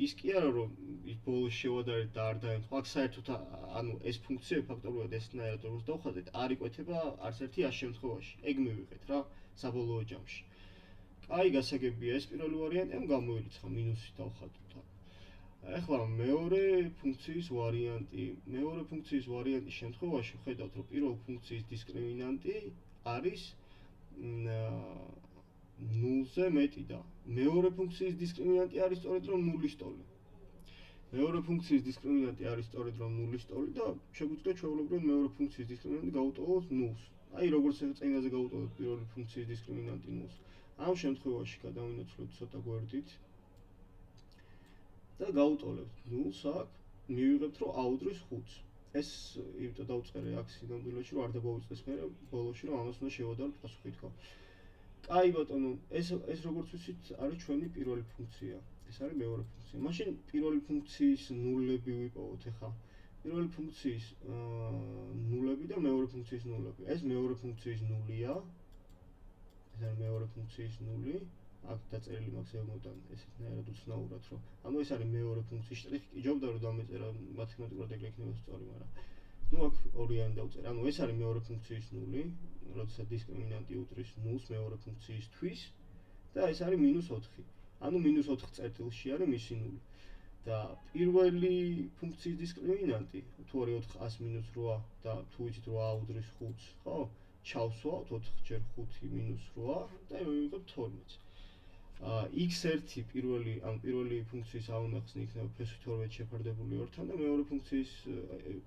ის კი არა რომ ის ბოლოს შევადარეთ და არ დაემთხვა, აქ საერთოდ ანუ ეს ფუნქციები ფაქტობრივად ესნაირად როგორც დავხატეთ, არ იკვეთება არც ერთი ამ შემთხვევაში. ეგ მივიღეთ რა საბოლოო ჯამში. კაი, გასაგებია ეს პირველი ვარიანტი, ამ გამოირიცხა მინუსი დავხატოთ. ახლა მეორე ფუნქციის ვარიანტის შემთხვევაში ხედავთ რომ პირველ ფუნქციის დისკრიმინანტი არის ნულზე მეტი და მეორე ფუნქციის დისკრიმინანტი არის სწორედ რომ ნულის ტოლი. მეორე ფუნქციის დისკრიმინანტი არის სწორედ რომ ნულის ტოლი და შეგვიძლია ჩვეულებრივად მეორე ფუნქციის დისკრიმინანტი გავუტოვოთ ნულს. აი როგორც წინაზე გავუტოვოთ პირველი ფუნქციის დისკრიმინანტი ნულს. ამ შემთხვევაში გადავინაცვლებთ ცოტა გვერდით და გავუტოვებთ ნულს აქ, მივიღებთ რომ აუდრის 5-ს. ეს იმიტომ დავწერე აქ სინამდვილეში რომ არ დაგვაუწყდეს მერე ბოლოში რომ ამას უნდა შევადაროთ პასუხი თქვა. კაი ბატონო, ეს როგორც ვიცით არის ჩვენი პირველი ფუნქცია. ეს არის მეორე ფუნქცია. მაშინ პირველი ფუნქციის ნულები ვიპოვოთ ახლა. პირველი ფუნქციის ნულები და მეორე ფუნქციის ნულები. ეს მეორე ფუნქციის ნულია. ეს არის მეორე ფუნქციის ნული. აქ დაწერილი მაქვს ზემოდან ესეთნაირად უცნაურად რომ. ანუ ეს არის მეორე ფუნქციის შტრიხი. იჯობდა რომ დამეწერა მათემატიკურად ეგრე იქნება სწორი, მაგრამ ну აქ ორიანი დავწერე. ანუ ეს არის მეორე ფუნქციის ნული, როდესაც დისკრიმინანტი უდრის ნულს მეორე ფუნქციისთვის და ეს არის -4. ანუ -4 წერტილში არის მისი ნული. და პირველი ფუნქციის დისკრიმინანტი, თუ არის 400 -8 და თუ ვიცით რომ აუდრის 5-ს, ხო? ჩავსვავთ 4 ჯერ 5 -8 და მივიღებთ 12-ს. x1 პირველი ფუნქციის ამონახსნი იქნება ფესვი 12 შეფარდებული 2-თან და მეორე ფუნქციის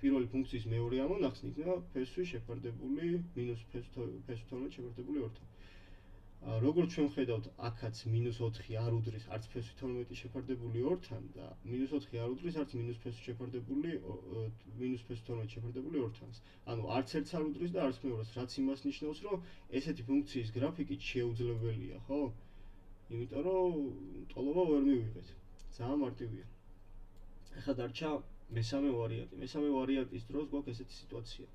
პირველი ფუნქციის მეორე ამონახსნი იქნება ფესვი შეფარდებული ფესვი 12 შეფარდებული 2-თან. როგორც ჩვენ ხედავთ, აქაც -4 არ უდრის არც ფესვი 12 შეფარდებული 2-თან და -4 არ უდრის არც ფესვი შეფარდებული ფესვი 12 შეფარდებული 2-თანს. ანუ არც ერთს არ უდრის და არც მეორეს, რაც იმას ნიშნავს, რომ ესეთი ფუნქციის გრაფიკით შეუძლებელია, ხო? იმიტომ რომ ტოლობა ვერ მივიღეთ. ძალიან მარტივია. ახლა დარჩა მესამე ვარიანტი. მესამე ვარიანტის დროს გვაქვს ესეთი სიტუაცია.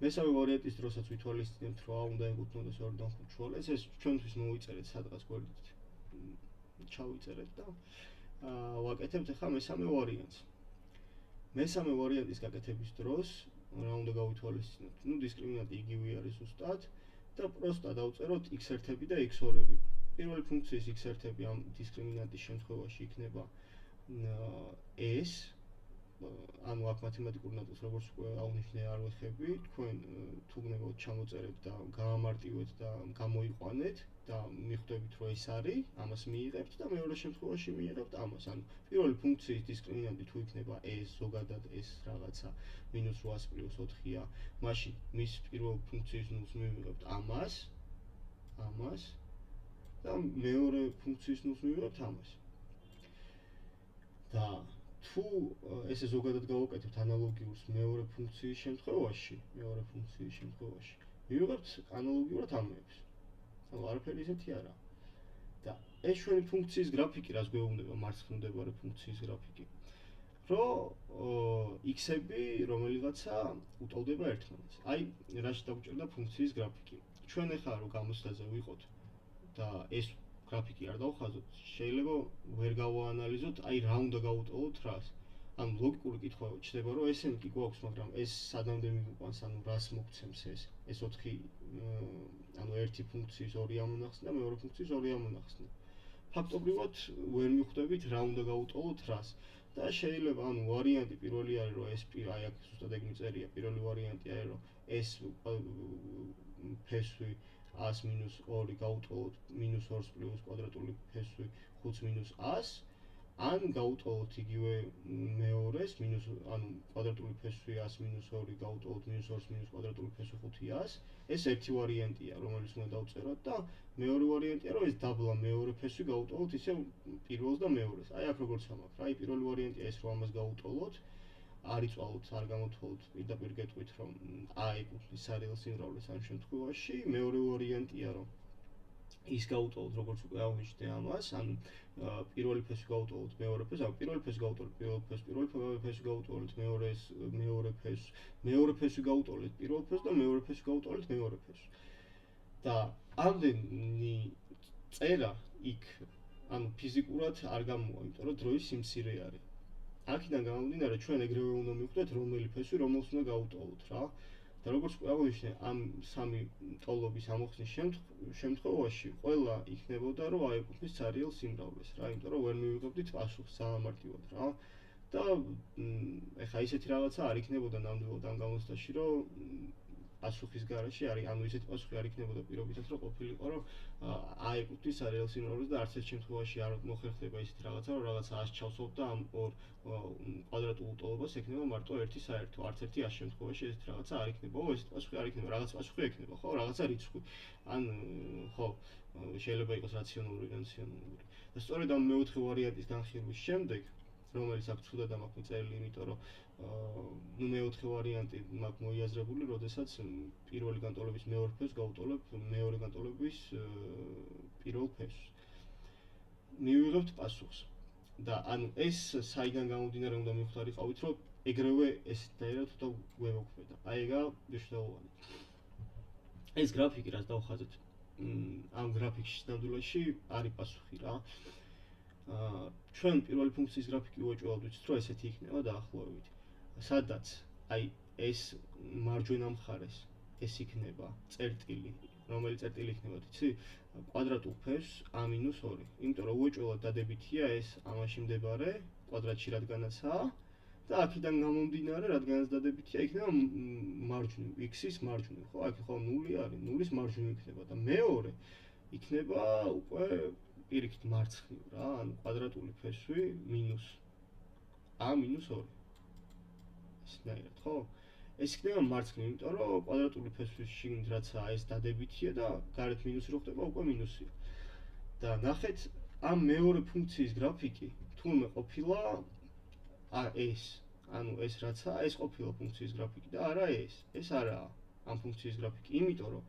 მესამე ვარიანტის დროსაც ვითვალისწინებთ, რომ უნდა ეკუთვნოდეს 2-დან 5 შუალედს. ეს ჩვენთვის მოვიწერეთ სადღაც გვერდით. ჩავიწერეთ და ვაკეთებთ ახლა მესამე ვარიანტს. მესამე ვარიანტის გაკეთების დროს რა უნდა გავითვალისწინოთ? ნუ დისკრიმინანტი იგივე არის ზუსტად და პროსტა დავწეროთ x1-ები და x2-ები. პირველი ფუნქციის x1-ები ამ დისკრიმინანტის შემთხვევაში იქნება s, ანუ აქ მათემატიკურ ნაწილს როგორც უკვე აღვნიშნე არ ვეხები, თქვენ თუ გნებავთ ჩამოწერეთ და გაამარტივეთ და გამოიყვანეთ და მიხვდებით რომ ეს არის, ამას მიიღებთ და მეორე შემთხვევაში მიიღებთ ამას. ანუ პირველი ფუნქციის დისკრიმინანტი თუ იქნება s, ზოგადად s რაღაცა -800 + 4-ია, მაშინ მის პირველ ფუნქციის ნულს მივიღებთ ამას და მეორე ფუნქციის ნულს მივიღებთ ამას. და თუ ესე ზოგადად გავაკეთებთ ანალოგიურს მეორე ფუნქციის შემთხვევაში, მივიღებთ ანალოგიურად ამებს. ანუ არაფერი ისეთი არა. და ეს ჩვენი ფუნქციის გრაფიკი, რაც გვეუბნება მარცხნივ ფუნქციის გრაფიკი. რომ x-ები რომელიღაცა უტოლდება ერთმანეთს. აი, რაში დაგვჭირდა ფუნქციის გრაფიკი. ჩვენ ახლა რომ გამოცდაზე ვიყოთ და ეს გრაფიკი არ დავხაზოთ, შეიძლება ვერ გავაანალიზოთ, აი რა უნდა გავუტოვოთ რას. ანუ ლოგიკური კითხვა ჩდება, რომ ესენი კი გვაქვს, მაგრამ ეს სადამდე მივიყვანს, ანუ რას მოგცემს ეს 4, ანუ ერთი ფუნქციის ორი ამონახსნი და მეორე ფუნქციის ორი ამონახსნი. ფაქტობრივად ვერ მიხვდებით რა უნდა გავუტოვოთ რას. და შეიძლება ანუ ვარიანტი პირველი არის, რომ ეს აი აქ ზუსტად ეგ მიწერია, პირველი ვარიანტი არის, რომ ეს ფესვი 100 - 2 გავუტოვოთ -2 პლუს კვადრატული ფესვი 5 - 100, ან გავუტოვოთ იგივე მეორეს ანუ კვადრატული ფესვი 100 - 2 გავუტოვოთ -2 კვადრატული ფესვი 500. ეს ერთი ვარიანტია, რომელიც უნდა დავწეროთ და მეორე ვარიანტია, რომ ეს დაბლა მეორე ფესვი გავუტოვოთ ისე პირველს და მეორეს. აი აქ როგორც ამაქვს, აი პირველი ვარიანტია ეს, რომ ამას გავუტოვოთ, არ იწვალოთ, არ გამოთვალოთ, პირდაპირ გეტყვით, რომ ეკუთვნის სარეალ სიმრავლეს ამ შემთხვევაში. მეორე ვარიანტია, რომ ის გავუტოვოთ, როგორც უკვე აღვნიშნე ამას, ანუ პირველი ფესვი გავუტოვოთ მეორე ფესვს, ანუ პირველი ფესვი გავუტოვოთ პირველი ფესვი გავუტოვოთ მეორე ფესვს, მეორე ფესვი გავუტოვოთ პირველ ფესვს და მეორე ფესვი გავუტოვოთ მეორე ფესვს. და ამდენი წერა იქ ანუ ფიზიკურად არ გამოვა, იმიტომ რომ დროის სიმცირე არის. აქედან გამომდინარე, ჩვენ ეგრევე უნდა მივხვდეთ, რომელი ფესვი რომელს უნდა გაუტოლოთ რა. და როგორც აღვნიშნე, ამ სამი ტოლობის ამოხსნის შემთხვევაში ყველა იქნებოდა, რომ აეკუთვნის ცარიელ სიმრავლეს რა, იმიტომ რომ ვერ მივიღებდით პასუხს სამარტივად რა. და ეხა ისეთი რაღაცა არ იქნებოდა ნამდვილად ამ გამოცდაში, რომ პასუხის გარეშე არის, ანუ ისეთი პასუხი არ იქნებოდა პირობითად, რომ ყოფილიყო, რომ აეკუთვნის ცარიელ სიმრავლეს და არც ერთ შემთხვევაში არ მოხერხდება ისეთი რაღაცა, რომ რაღაცა 100 ჩავსვავ და ამ ორ კვადრატულ ტოლობას ექნება მარტო ერთი საერთო. არც ერთი 100 შემთხვევაში ესეთი რაღაცა არ იქნება. ესეთი პასუხი არ იქნება, რაღაც პასუხი ექნება, ხო, რაღაცა რიცხვი. ან ხო, შეიძლება იყოს რაციონალური, რაციონალური. და სწორედ ამ მეოთხე ვარიანტის განხილვის შემდეგ, რომელიც აქ ცუდად მაქვს მიწერილი, იმიტომ რომ ნუ მეოთხე ვარიანტი მაქვს მოიაზრებული, როდესაც პირველი განტოლების მეორე ფესვს გავუტოლებ მეორე განტოლების პირველ ფესვს. მივიღებთ პასუხს. და ანუ ეს საიდან გამომდინარე უნდა მივხვდარიყავით, რომ ეგრევე ესეთნაირად თუ გვემოქმედა. აი ეგა მნიშვნელოვანი. ეს გრაფიკი, რაც დავხაზეთ, ამ გრაფიკში ნამდვილად არის პასუხი რა. ჩვენ პირველი ფუნქციის გრაფიკი უეჭველად ვიცით, რომ ესეთი იქნება დაახლოებით. სადაც აი ეს მარჯვენა მხარეს ეს იქნება წერტილი, რომელი წერტილი იქნება, იცი? კვადრატულ ფესვს a-2. იმიტომ რომ უეჭველად დადებითია ეს ამაში მდებარე კვადრატში რადგანაცაა და აქედან გამომდინარე, რადგანაც დადებითია, იქნება მარჯვნივ, x-ის მარჯვნივ, ხო? აქ ხო 0 არის, 0-ის მარჯვნივ იქნება და მეორე იქნება უკვე პირიქით მარცხნივ რა, ანუ კვადრატული ფესვი მინუს a-2. ესნაირად, ხო? ეს იქნება მარცხნივ, იმიტომ რომ კვადრატული ფესვის შიგნით რაცაა ეს დადებითია და გარეთ მინუსი რო ხდება, უკვე მინუსია. და ნახეთ, ამ მეორე ფუნქციის გრაფიკი თურმე ყოფილა ეს, ანუ ეს რაცაა, ეს ყოფილა ფუნქციის გრაფიკი და არა ეს. ეს არაა ამ ფუნქციის გრაფიკი, იმიტომ რომ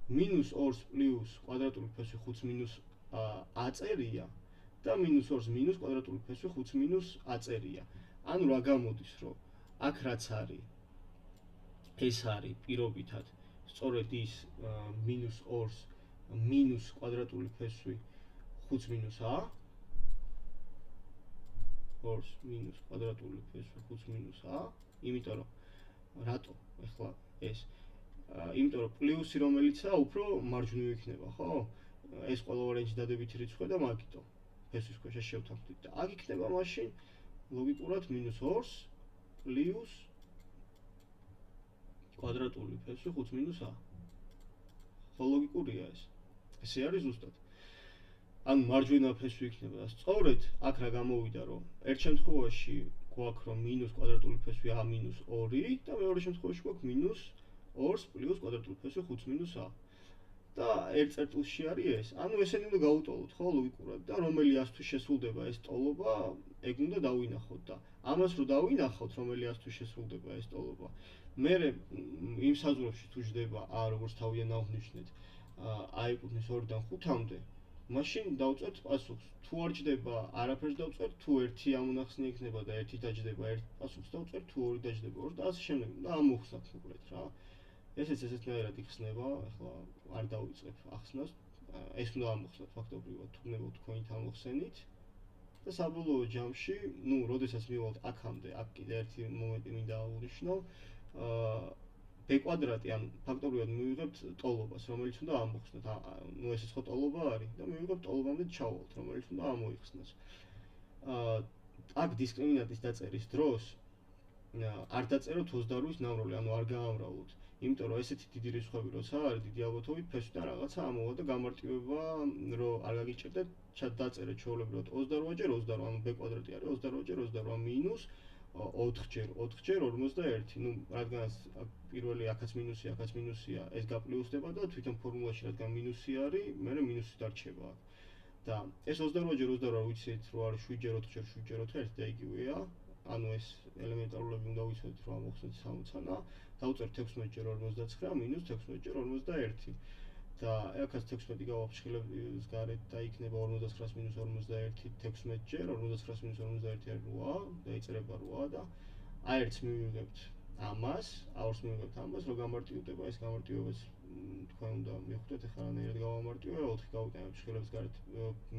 -2-ს პლუს კვადრატული ფესვი 5- a წერია და -2-ს მინუს კვადრატული ფესვი 5- a წერია. ანუ რა გამოდის, რომ აქ რაც არის ეს არის პირობითად სწორედ ის -2-ს მინუს კვადრატული ფესვი 5- a 2-ს მინუს კვადრატული ფესვი 5- a, იმიტომ რომ რატო ეხლა ეს იმიტომ რომ პლუსი რომელიცაა უფრო მარჯვნივ იქნება, ხო? ეს ყველა ვარიანტში დადებითი რიცხვია და მაგიტო ფესვის ქვეშ შევთანხმდით და აქ იქნება მაშინ ლოგიკურად -2-ს პლუს კვადრატული ფესვი 5- a. ხო ლოგიკურია ეს. ესე არის ზუსტად. ან მარჯვენა ფესვი იქნება და სწორედ აქ რა გამოვიდა, რომ ერთ შემთხვევაში გვაქვს რომ მინუს კვადრატული ფესვი a-2 და მეორე შემთხვევაში გვაქვს -2-ს პლუს კვადრატული ფესვი 5- a. და ერთ წერტილში არის ეს. ანუ ესენი უნდა გაუტოლოთ, ხო, ლოგიკურად და რომელი ასთვის შესრულდება ეს ტოლობა, ეგ უნდა დავინახოთ და ამას რო დავინახოთ, რომელი ასთვის შესრულდება ეს ტოლობა. მერე იმ საზღვრებში თუ ჯდება a, როგორც თავიდან აღვნიშნეთ, აეკუთვნის 2-დან 5-მდე, მაშინ დავწერთ პასუხს. თუ არ ჯდება, არაფერს დავწერთ, თუ ერთი ამონახსნი იქნება და ერთი დაჯდება, ერთ პასუხს დავწერთ, თუ ორი დაჯდება, ორს და ასე შემდეგ. და ამოვხსნათ მოკლედ რა. ესეც ესეთნაირად იხსნება, ახლა არ დავიწყებ ახსნას. ეს უნდა ამოხსნათ ფაქტობრივად, თუნდაც თქვენით ამოხსენით. და საბოლოო ჯამში, ნუ, როდესაც მივალთ აქამდე, აქ კიდე ერთი მომენტი მინდა აღვნიშნო. b კვადრატი, ანუ ფაქტობრივად მივიღებთ ტოლობას, რომელიც უნდა ამოხსნათ. ნუ ესეც ხო ტოლობა არის და მივიღებთ ტოლობამდე ჩავალთ, რომელიც უნდა ამოიხსნას. აქ დისკრიმინანტის დაწერის დროს არ დაწეროთ 28-ის ნამდვილი, ანუ არ გაამრავლოთ. იმიტომ რომ ესეთი დიდი რიცხვები როცა არის, დიდი ალბათობით ფესვიდან რაღაცა ამოვა და გამარტივება რომ არ გაგიჭირდეთ, დაწერეთ ჩვეულებრივად 28-ჯერ 28, ანუ b კვადრატი არის 28-ჯერ 28 მინუს 4-ჯერ 41. ნუ რადგანაც პირველი აქაც მინუსია, აქაც მინუსია, ეს გაპლუსდება და თვითონ ფორმულაში რადგან მინუსი არის, მერე მინუსი დარჩება. და ეს 28-ჯერ 28 ვიცით, რომ არის 7-ჯერ 4-ჯერ 7-ჯერ 4 და იგივეა. ანუ ეს ელემენტარულები უნდა ვიცოდეთ, რომ ამოხსნათ 60-ანა, დავწერთ 16-ჯერ 59 მინუს 16-ჯერ 51. და აქაც 16 გავაფრთხილებ გარეთ და იქნება 49 მინუს 51 16-ჯერ 49 მინუს 51 არის 8 და იწერება 8 და აი ერთს მივიღებთ ამას, აორს მივიღებთ ამას, რომ გამარტივდება, ეს გამარტივებას თქვენ უნდა მივხვდეთ, ეხლა რანაირად გავამარტივე, 4 გავიტანებ შეხელების გარეთ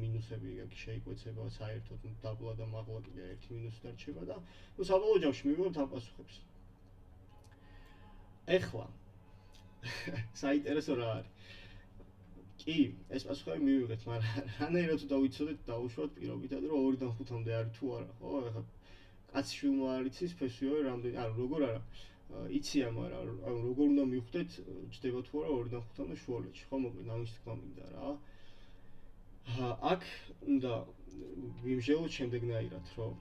მინუსები იქ შეიკვეცება საერთოდ დაბლა და მაღლა კიდე ერთი მინუსი დარჩება და ნუ საბოლოო ჯამში მივიღებთ ამ პასუხებს. ეხლა საინტერესო რა არის? კი, ეს პასუხები მივიღეთ, მაგრამ რანაირად თუ დავიცოდეთ, დავუშვათ პირობითად, რომ 2-დან 5-მდე არის თუ არა, ხო? ეხლა კაცი შვილმა არ იცის ფესვიორი რამდენი, ანუ როგორ არა, იცია, მაგრამ ანუ როგორ უნდა მივხვდეთ, ჯდება თუ არა 2-დან 5-მდე შუალედში, ხო? მოკლედ ამის თქმა მინდა რა. აქ უნდა ვიმსჯელოთ შემდეგნაირად, რომ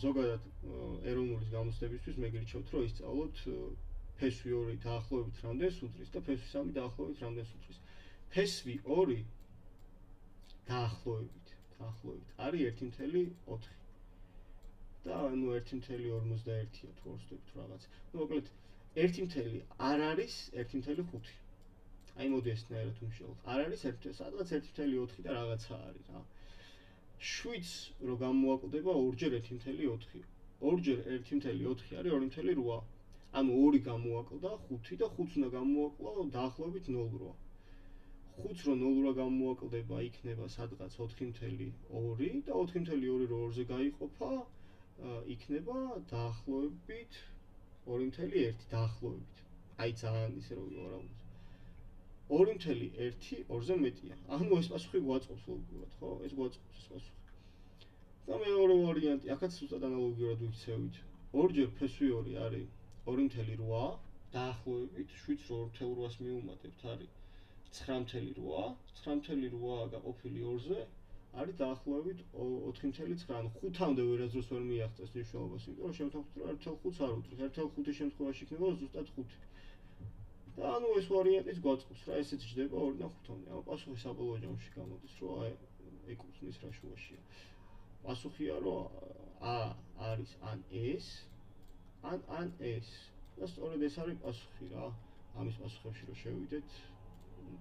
ზოგადად ეროვნულის გამოცდებისთვის მე გირჩევთ, რომ ისწავლოთ ფესვი 2 დაახლოებით რამდენს უდრის და ფესვი 3 დაახლოებით რამდენს უდრის. ფესვი 2 დაახლოებით არის 1.4 და ანუ 1.41-ია თუ არ ვსწრებით რაღაც. ნუ მოკლედ 1 არ არის 1.5. აი მოდი ესნაირად ვიმსჯელოთ. არ არის 1, სადღაც 1.4 და რაღაცა არის რა. 7-ს რო გამოვაკლდება 2-ჯერ 1.4. 2-ჯერ 1.4 არის 2.8. ანუ 2 გამოვაკლდა 5 და 5-ს უნდა გამოვაკლო დაახლოებით 0.8. 5-ს რო 0-რა გამოვაკლდება, იქნება სადღაც 4.2 და 4.2 რო 2-ზე გაიყოფა, იქნება დაახლოებით 2.1 დაახლოებით. აი ძალიან ისე რომ ვივარავოთ. 2.1 2-ზე მეტია. ანუ ეს პასუხი გვაწყობს ლოგიკურად, ხო? ეს გვაწყობს ეს პასუხი. და მეორე ვარიანტი, აქაც ზუსტად ანალოგიურად ვიქცევით. 2-ჯერ ფესვი 2 არის 2.8 დაახლოებით 7-ს რო 2.8-ს მივუმატებთ არის 9.8, 9.8 გაყოფილი 2-ზე არის დაახლოებით 4.9, ანუ 5-მდე ვერასდროს ვერ მიაღწევს მნიშვნელობას, იმიტომ რომ შევთანხმდით, რომ 1.5 არ უდრის, 1.5-ის შემთხვევაში იქნება ზუსტად 5. და ანუ ეს ვარიანტიც გვაწყობს რა, ესეც ჯდება 2-დან 5-მდე. ანუ პასუხი საბოლოო ჯამში გამოდის, რომ აი ეკუთვნის რა შუაშია. პასუხია, რომ ა არის ან ეს, ან ეს. და სწორედ ეს არის პასუხი რა. ამის პასუხებში რო შევიდეთ,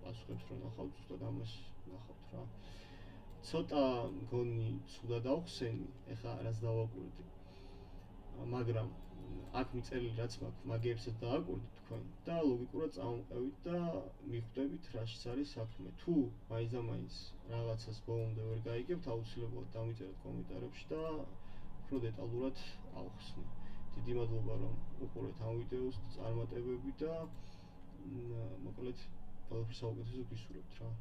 პასუხებს რო ნახავთ, ზუსტად ამას ნახავთ რა. ცოტა მგონი ცუდად ავხსენი, ეხლა რაც დავაკვირდი. მაგრამ აქ მიწერილი რაც მაქვს, მაგებსაც დააკვირდით თქვენ და ლოგიკურად წამოვყევით და მიხვდებით რაშიც არის საქმე. თუ მაინც და მაინც რაღაცას ბოლომდე ვერ გაიგებთ, აუცილებლად დამიწერეთ კომენტარებში და უფრო დეტალურად ავხსნი. დიდი მადლობა რომ უყურეთ ამ ვიდეოს წარმატებები და მოკლედ ყველაფერს საუკეთესო გისურვებთ რა.